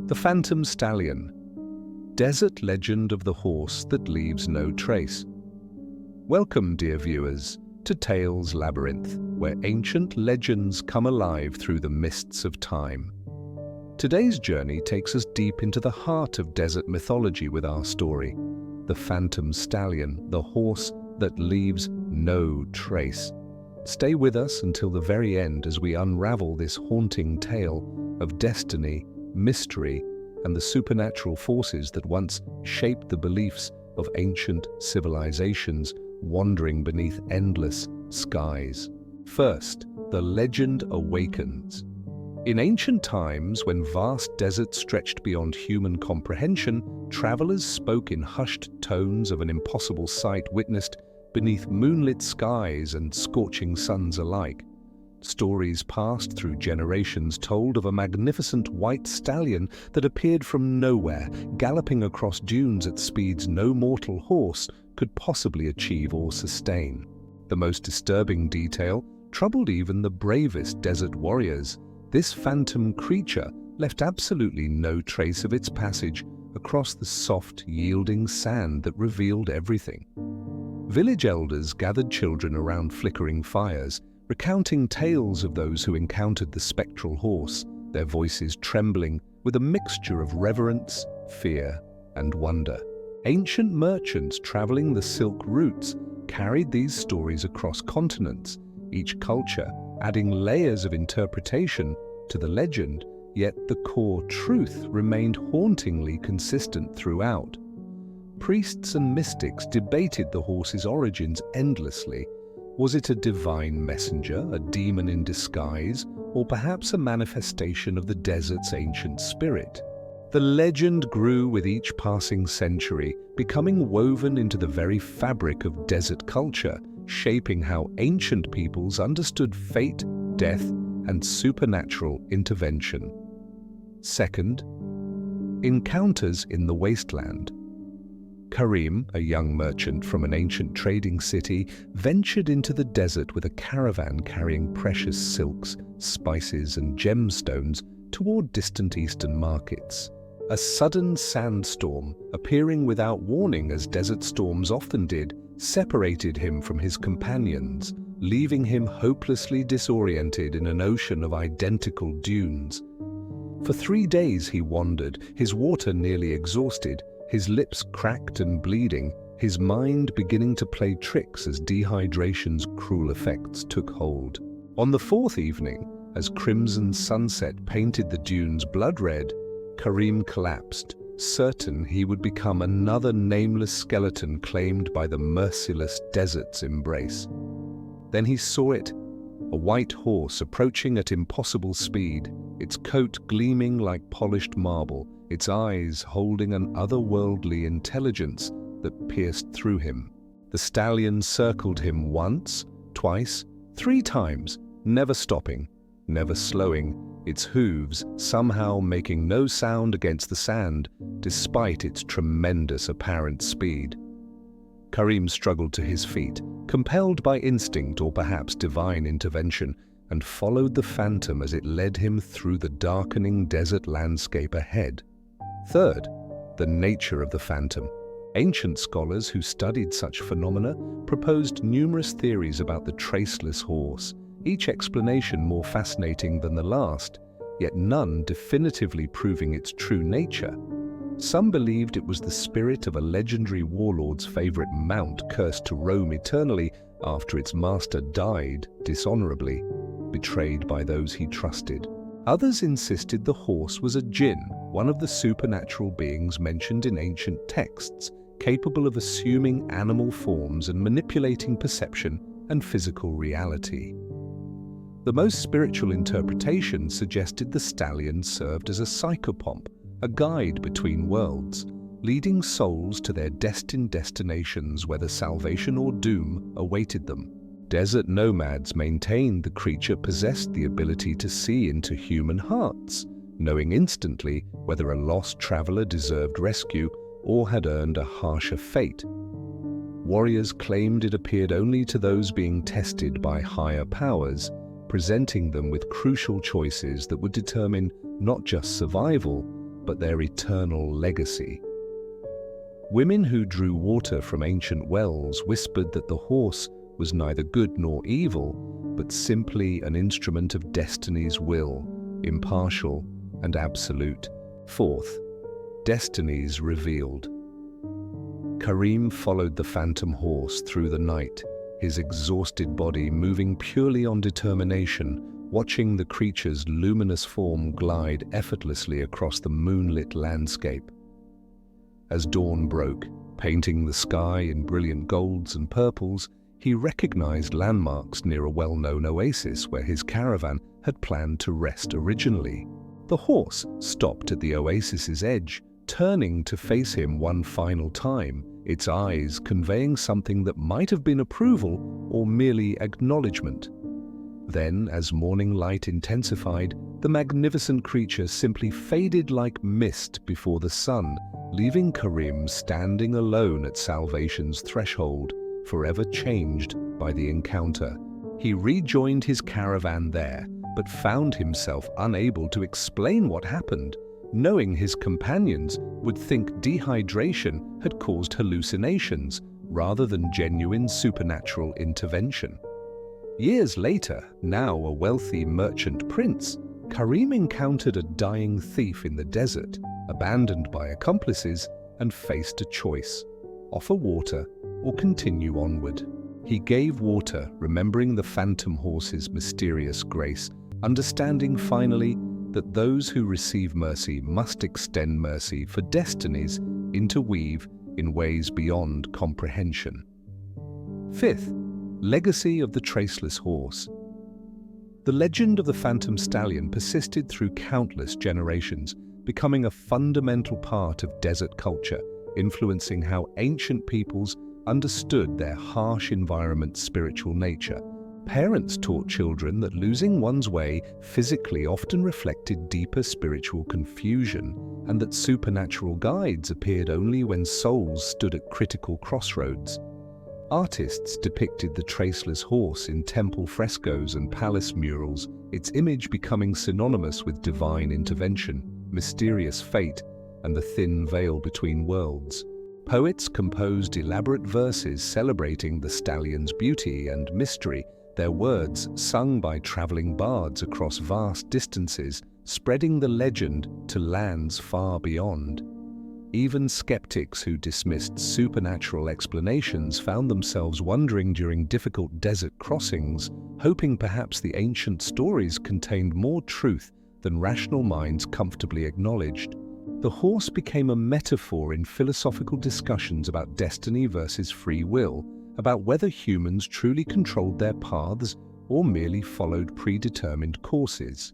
The Phantom Stallion, desert legend of the horse that leaves no trace. Welcome, dear viewers, to Tales Labyrinth, where ancient legends come alive through the mists of time. Today's journey takes us deep into the heart of desert mythology with our story, the Phantom Stallion, the horse that leaves no trace. Stay with us until the very end as we unravel this haunting tale of destiny, mystery, and the supernatural forces that once shaped the beliefs of ancient civilizations wandering beneath endless skies. First, the legend awakens. In ancient times, when vast deserts stretched beyond human comprehension, travelers spoke in hushed tones of an impossible sight witnessed beneath moonlit skies and scorching suns alike. Stories passed through generations told of a magnificent white stallion that appeared from nowhere, galloping across dunes at speeds no mortal horse could possibly achieve or sustain. The most disturbing detail troubled even the bravest desert warriors. This phantom creature left absolutely no trace of its passage across the soft, yielding sand that revealed everything. Village elders gathered children around flickering fires, recounting tales of those who encountered the spectral horse, their voices trembling with a mixture of reverence, fear, and wonder. Ancient merchants traveling the silk routes carried these stories across continents, each culture adding layers of interpretation to the legend, yet the core truth remained hauntingly consistent throughout. Priests and mystics debated the horse's origins endlessly. Was it a divine messenger, a demon in disguise, or perhaps a manifestation of the desert's ancient spirit? The legend grew with each passing century, becoming woven into the very fabric of desert culture, shaping how ancient peoples understood fate, death, and supernatural intervention. Second, encounters in the wasteland. Karim, a young merchant from an ancient trading city, ventured into the desert with a caravan carrying precious silks, spices, and gemstones toward distant eastern markets. A sudden sandstorm, appearing without warning as desert storms often did, separated him from his companions, leaving him hopelessly disoriented in an ocean of identical dunes. For 3 days he wandered, his water nearly exhausted, his lips cracked and bleeding, his mind beginning to play tricks as dehydration's cruel effects took hold. On the 4th evening, as crimson sunset painted the dunes blood red, Karim collapsed, certain he would become another nameless skeleton claimed by the merciless desert's embrace. Then he saw it, a white horse approaching at impossible speed, its coat gleaming like polished marble, its eyes holding an otherworldly intelligence that pierced through him. The stallion circled him once, twice, 3 times, never stopping, never slowing, its hooves somehow making no sound against the sand, despite its tremendous apparent speed. Karim struggled to his feet, compelled by instinct or perhaps divine intervention, and followed the phantom as it led him through the darkening desert landscape ahead. Third, the nature of the phantom. Ancient scholars who studied such phenomena proposed numerous theories about the traceless horse, each explanation more fascinating than the last, yet none definitively proving its true nature. Some believed it was the spirit of a legendary warlord's favorite mount cursed to roam eternally after its master died dishonorably, betrayed by those he trusted. Others insisted the horse was a jinn, one of the supernatural beings mentioned in ancient texts, capable of assuming animal forms and manipulating perception and physical reality. The most spiritual interpretation suggested the stallion served as a psychopomp, a guide between worlds, leading souls to their destined destinations, whether salvation or doom awaited them. Desert nomads maintained the creature possessed the ability to see into human hearts, knowing instantly whether a lost traveler deserved rescue or had earned a harsher fate. Warriors claimed it appeared only to those being tested by higher powers, presenting them with crucial choices that would determine not just survival, but their eternal legacy. Women who drew water from ancient wells whispered that the horse was neither good nor evil, but simply an instrument of destiny's will, impartial and absolute. Fourth, destinies revealed. Karim followed the phantom horse through the night, his exhausted body moving purely on determination, watching the creature's luminous form glide effortlessly across the moonlit landscape. As dawn broke, painting the sky in brilliant golds and purples, he recognized landmarks near a well-known oasis where his caravan had planned to rest originally. The horse stopped at the oasis's edge, turning to face him one final time, its eyes conveying something that might have been approval or merely acknowledgement. Then, as morning light intensified, the magnificent creature simply faded like mist before the sun, leaving Karim standing alone at salvation's threshold, forever changed by the encounter. He rejoined his caravan there, but found himself unable to explain what happened, knowing his companions would think dehydration had caused hallucinations rather than genuine supernatural intervention. Years later, now a wealthy merchant prince, Karim encountered a dying thief in the desert, abandoned by accomplices, and faced a choice: offer water or continue onward. He gave water, remembering the phantom horse's mysterious grace, understanding finally that those who receive mercy must extend mercy for destinies interweave in ways beyond comprehension. Fifth, legacy of the traceless horse. The legend of the phantom stallion persisted through countless generations, becoming a fundamental part of desert culture, influencing how ancient peoples understood their harsh environment's spiritual nature. Parents taught children that losing one's way physically often reflected deeper spiritual confusion, and that supernatural guides appeared only when souls stood at critical crossroads. Artists depicted the traceless horse in temple frescoes and palace murals, its image becoming synonymous with divine intervention, mysterious fate, and the thin veil between worlds. Poets composed elaborate verses celebrating the stallion's beauty and mystery, their words sung by traveling bards across vast distances, spreading the legend to lands far beyond. Even skeptics who dismissed supernatural explanations found themselves wondering during difficult desert crossings, hoping perhaps the ancient stories contained more truth than rational minds comfortably acknowledged. The horse became a metaphor in philosophical discussions about destiny versus free will, about whether humans truly controlled their paths or merely followed predetermined courses.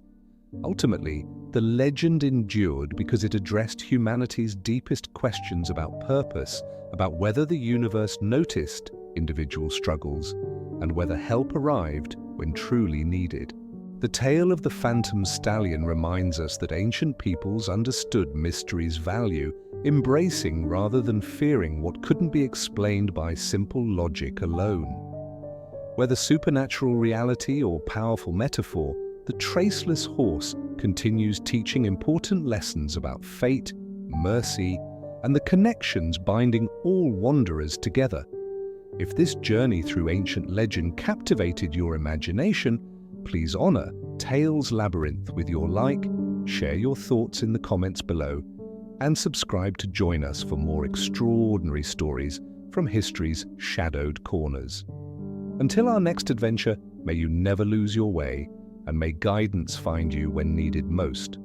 Ultimately, the legend endured because it addressed humanity's deepest questions about purpose, about whether the universe noticed individual struggles, and whether help arrived when truly needed. The tale of the phantom stallion reminds us that ancient peoples understood mystery's value, embracing rather than fearing what couldn't be explained by simple logic alone. Whether supernatural reality or powerful metaphor, the traceless horse continues teaching important lessons about fate, mercy, and the connections binding all wanderers together. If this journey through ancient legend captivated your imagination, please honor Tales Labyrinth with your like, share your thoughts in the comments below, and subscribe to join us for more extraordinary stories from history's shadowed corners. Until our next adventure, may you never lose your way, and may guidance find you when needed most.